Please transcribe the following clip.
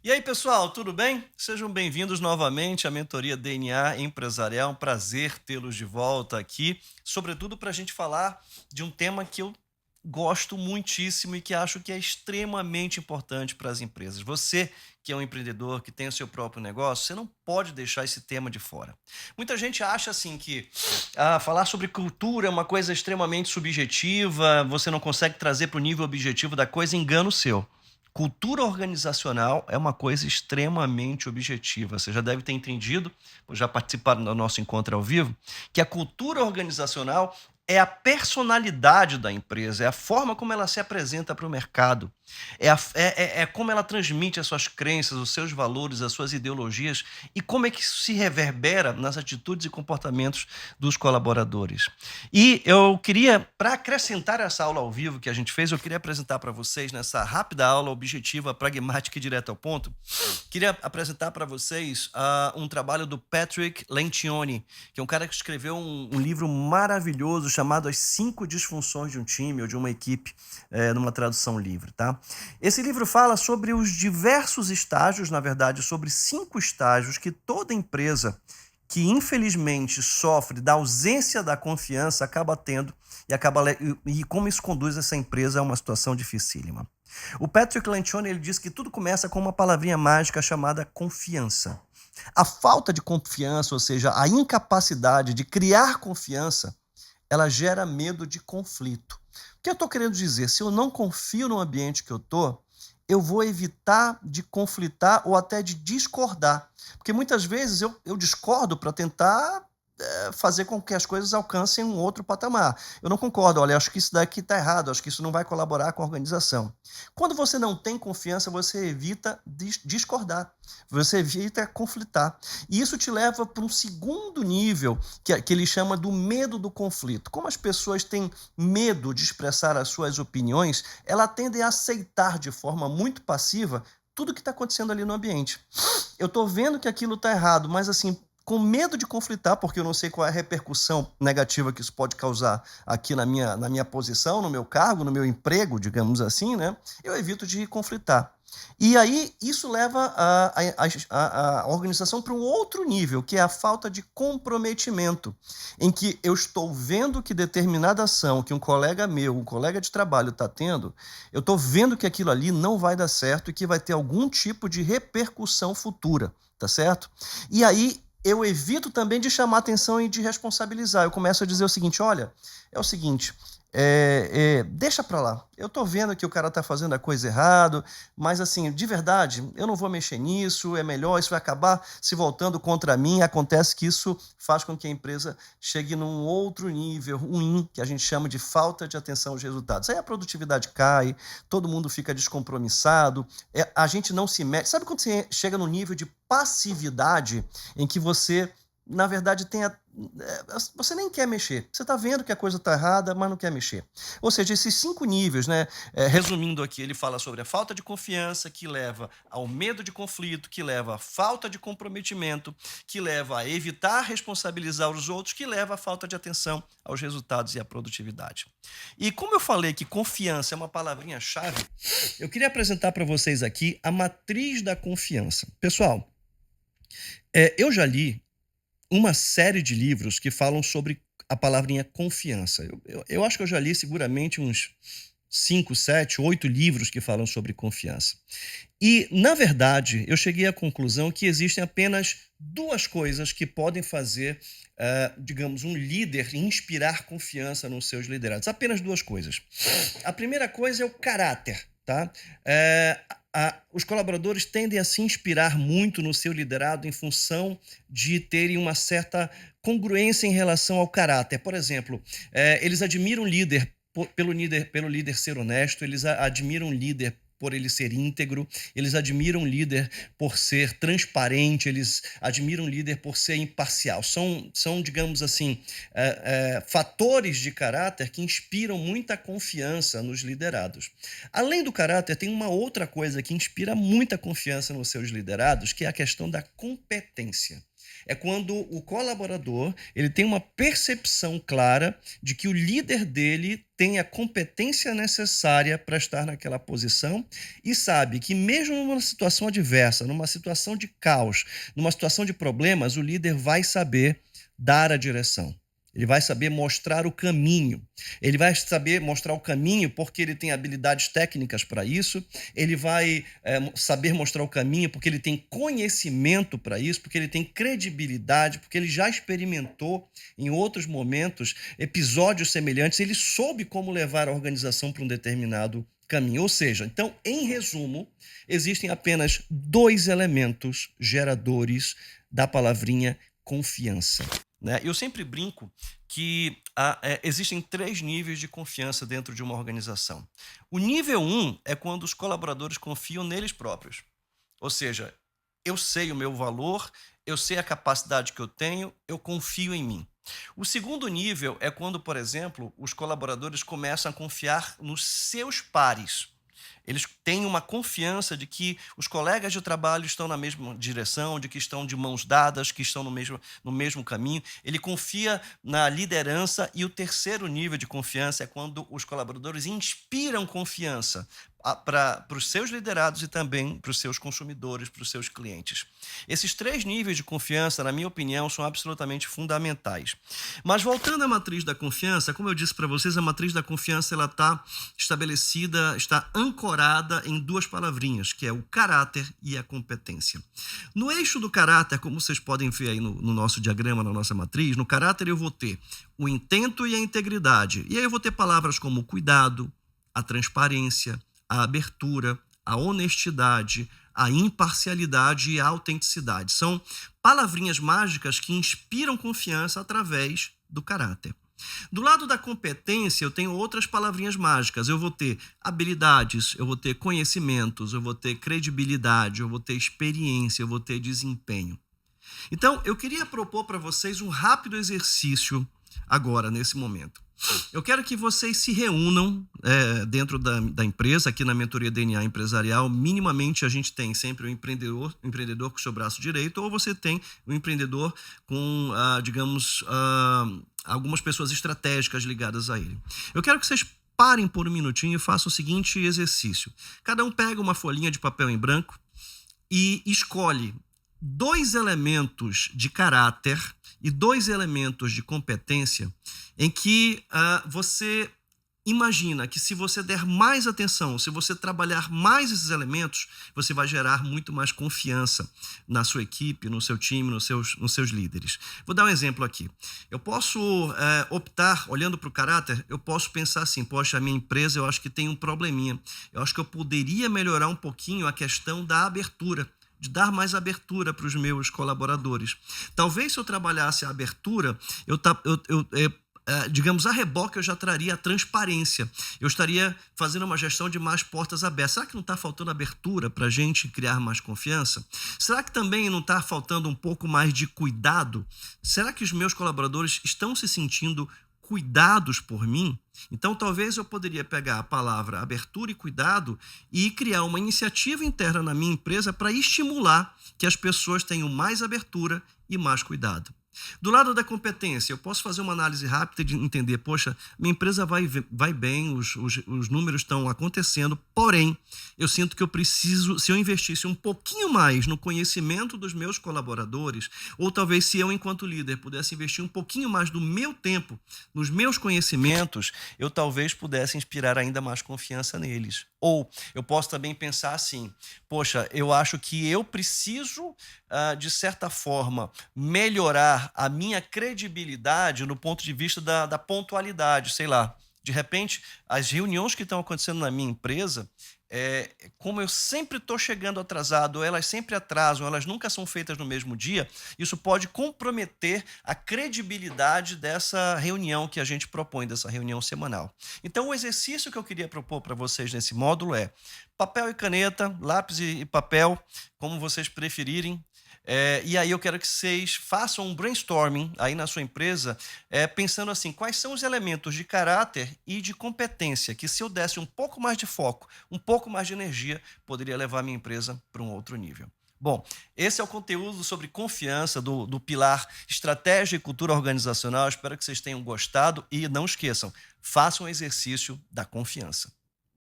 E aí, pessoal, tudo bem? Sejam bem-vindos novamente à Mentoria DNA Empresarial. Um prazer tê-los de volta aqui, sobretudo para a gente falar de um tema que eu gosto muitíssimo e que acho que é extremamente importante para as empresas. Você que é um empreendedor, que tem o seu próprio negócio, você não pode deixar esse tema de fora. Muita gente acha assim que falar sobre cultura é uma coisa extremamente subjetiva, você não consegue trazer para o nível objetivo da coisa, engano seu. Cultura organizacional é uma coisa extremamente objetiva. Você já deve ter entendido, por já participar do nosso encontro ao vivo, que a cultura organizacional é a personalidade da empresa, é a forma como ela se apresenta para o mercado, é como ela transmite as suas crenças, os seus valores, as suas ideologias e como é que isso se reverbera nas atitudes e comportamentos dos colaboradores. E eu queria, para acrescentar essa aula ao vivo que a gente fez, eu queria apresentar para vocês, nessa rápida aula objetiva, pragmática e direta ao ponto, queria apresentar para vocês um trabalho do Patrick Lencioni, que é um cara que escreveu um livro maravilhoso chamado As 5 Disfunções de um Time ou de uma Equipe, numa tradução livre, tá? Esse livro fala sobre os diversos estágios, na verdade, sobre 5 estágios que toda empresa que infelizmente sofre da ausência da confiança acaba tendo e como isso conduz essa empresa a uma situação dificílima. O Patrick Lencioni ele diz que tudo começa com uma palavrinha mágica chamada confiança. A falta de confiança, ou seja, a incapacidade de criar confiança, ela gera medo de conflito. O que eu estou querendo dizer? Se eu não confio no ambiente que eu estou, eu vou evitar de conflitar ou até de discordar. Porque muitas vezes eu discordo para tentar fazer com que as coisas alcancem um outro patamar. Eu não concordo, olha, acho que isso daqui está errado, acho que isso não vai colaborar com a organização. Quando você não tem confiança, você evita discordar, você evita conflitar. E isso te leva para um segundo nível, que ele chama do medo do conflito. Como as pessoas têm medo de expressar as suas opiniões, elas tendem a aceitar de forma muito passiva tudo que está acontecendo ali no ambiente. Eu estou vendo que aquilo está errado, mas assim, com medo de conflitar, porque eu não sei qual é a repercussão negativa que isso pode causar aqui na minha posição, no meu cargo, no meu emprego, digamos assim, né? Eu evito de conflitar. E aí isso leva a organização para um outro nível, que é a falta de comprometimento, em que eu estou vendo que determinada ação que um colega meu, um colega de trabalho está tendo, eu estou vendo que aquilo ali não vai dar certo e que vai ter algum tipo de repercussão futura, tá certo? E aí eu evito também de chamar atenção e de responsabilizar. Eu começo a dizer o seguinte: olha, é o seguinte, deixa para lá. Eu estou vendo que o cara está fazendo a coisa errado, mas assim, de verdade, eu não vou mexer nisso, é melhor, isso vai acabar se voltando contra mim. Acontece que isso faz com que a empresa chegue num outro nível ruim, que a gente chama de falta de atenção aos resultados. Aí a produtividade cai, todo mundo fica descompromissado, a gente não se mexe. Sabe quando você chega no nível de passividade em que você, na verdade, você nem quer mexer. Você está vendo que a coisa está errada, mas não quer mexer. Ou seja, esses 5 níveis, né? Resumindo aqui, ele fala sobre a falta de confiança, que leva ao medo de conflito, que leva à falta de comprometimento, que leva a evitar responsabilizar os outros, que leva à falta de atenção aos resultados e à produtividade. E como eu falei que confiança é uma palavrinha-chave, eu queria apresentar para vocês aqui a matriz da confiança. Pessoal, eu já li uma série de livros que falam sobre a palavrinha confiança. Eu acho que eu já li seguramente uns 5, 7, 8 livros que falam sobre confiança. E, na verdade, eu cheguei à conclusão que existem apenas 2 coisas que podem fazer, digamos, um líder inspirar confiança nos seus liderados. Apenas 2 coisas. A primeira coisa é o caráter, tá? Os colaboradores tendem a se inspirar muito no seu liderado em função de terem uma certa congruência em relação ao caráter. Por exemplo, eles admiram o líder pelo líder ser honesto, eles admiram o líder por ele ser íntegro, eles admiram o líder por ser transparente, eles admiram o líder por ser imparcial. São digamos assim, fatores de caráter que inspiram muita confiança nos liderados. Além do caráter, tem uma outra coisa que inspira muita confiança nos seus liderados, que é a questão da competência. É quando o colaborador ele tem uma percepção clara de que o líder dele tem a competência necessária para estar naquela posição e sabe que mesmo numa situação adversa, numa situação de caos, numa situação de problemas, o líder vai saber dar a direção. Ele vai saber mostrar o caminho. Ele vai saber mostrar o caminho porque ele tem habilidades técnicas para isso. Ele vai saber mostrar o caminho porque ele tem conhecimento para isso, porque ele tem credibilidade, porque ele já experimentou em outros momentos episódios semelhantes. Ele soube como levar a organização para um determinado caminho. Ou seja, então, em resumo, existem apenas dois elementos geradores da palavrinha confiança. Né? Eu sempre brinco que existem 3 níveis de confiança dentro de uma organização. O nível 1 é quando os colaboradores confiam neles próprios. Ou seja, eu sei o meu valor, eu sei a capacidade que eu tenho, eu confio em mim. O segundo nível é quando, por exemplo, os colaboradores começam a confiar nos seus pares. Eles têm uma confiança de que os colegas de trabalho estão na mesma direção, de que estão de mãos dadas, que estão no mesmo caminho. Ele confia na liderança. E o terceiro nível de confiança é quando os colaboradores inspiram confiança para os seus liderados e também para os seus consumidores, para os seus clientes. Esses 3 níveis de confiança, na minha opinião, são absolutamente fundamentais. Mas voltando à matriz da confiança, como eu disse para vocês, a matriz da confiança ela está estabelecida, está ancorada em 2 palavrinhas, que é o caráter e a competência. No eixo do caráter, como vocês podem ver aí no nosso diagrama, na nossa matriz, no caráter eu vou ter o intento e a integridade. E aí eu vou ter palavras como o cuidado, a transparência, a abertura, a honestidade, a imparcialidade e a autenticidade. São palavrinhas mágicas que inspiram confiança através do caráter. Do lado da competência, eu tenho outras palavrinhas mágicas. Eu vou ter habilidades, eu vou ter conhecimentos, eu vou ter credibilidade, eu vou ter experiência, eu vou ter desempenho. Então, eu queria propor para vocês um rápido exercício agora, nesse momento. Eu quero que vocês se reúnam dentro da empresa, aqui na mentoria DNA empresarial. Minimamente a gente tem sempre o empreendedor com o seu braço direito, ou você tem o empreendedor com, algumas pessoas estratégicas ligadas a ele. Eu quero que vocês parem por um minutinho e façam o seguinte exercício. Cada um pega uma folhinha de papel em branco e escolhe 2 elementos de caráter e 2 elementos de competência em que você imagina que se você der mais atenção, se você trabalhar mais esses elementos, você vai gerar muito mais confiança na sua equipe, no seu time, nos seus líderes. Vou dar um exemplo aqui. Eu posso optar, olhando para o caráter, eu posso pensar assim, poxa, a minha empresa eu acho que tem um probleminha. Eu acho que eu poderia melhorar um pouquinho a questão da abertura, de dar mais abertura para os meus colaboradores. Talvez se eu trabalhasse a abertura, a reboque eu já traria a transparência. Eu estaria fazendo uma gestão de mais portas abertas. Será que não está faltando abertura para a gente criar mais confiança? Será que também não está faltando um pouco mais de cuidado? Será que os meus colaboradores estão se sentindo cuidados por mim? Então, talvez eu poderia pegar a palavra abertura e cuidado e criar uma iniciativa interna na minha empresa para estimular que as pessoas tenham mais abertura e mais cuidado. Do lado da competência, eu posso fazer uma análise rápida de entender, poxa, minha empresa vai bem, os números estão acontecendo, porém, eu sinto que eu preciso, se eu investisse um pouquinho mais no conhecimento dos meus colaboradores, ou talvez se eu, enquanto líder, pudesse investir um pouquinho mais do meu tempo nos meus conhecimentos, eu talvez pudesse inspirar ainda mais confiança neles. Ou eu posso também pensar assim, poxa, eu acho que eu preciso, de certa forma, melhorar a minha credibilidade no ponto de vista da pontualidade, sei lá. De repente, as reuniões que estão acontecendo na minha empresa, como eu sempre estou chegando atrasado, elas sempre atrasam, elas nunca são feitas no mesmo dia, isso pode comprometer a credibilidade dessa reunião que a gente propõe, dessa reunião semanal. Então, o exercício que eu queria propor para vocês nesse módulo é papel e caneta, lápis e papel, como vocês preferirem. E aí eu quero que vocês façam um brainstorming aí na sua empresa, pensando assim, quais são os elementos de caráter e de competência que, se eu desse um pouco mais de foco, um pouco mais de energia, poderia levar a minha empresa para um outro nível. Bom, esse é o conteúdo sobre confiança do pilar estratégia e cultura organizacional. Espero que vocês tenham gostado e não esqueçam, façam o exercício da confiança.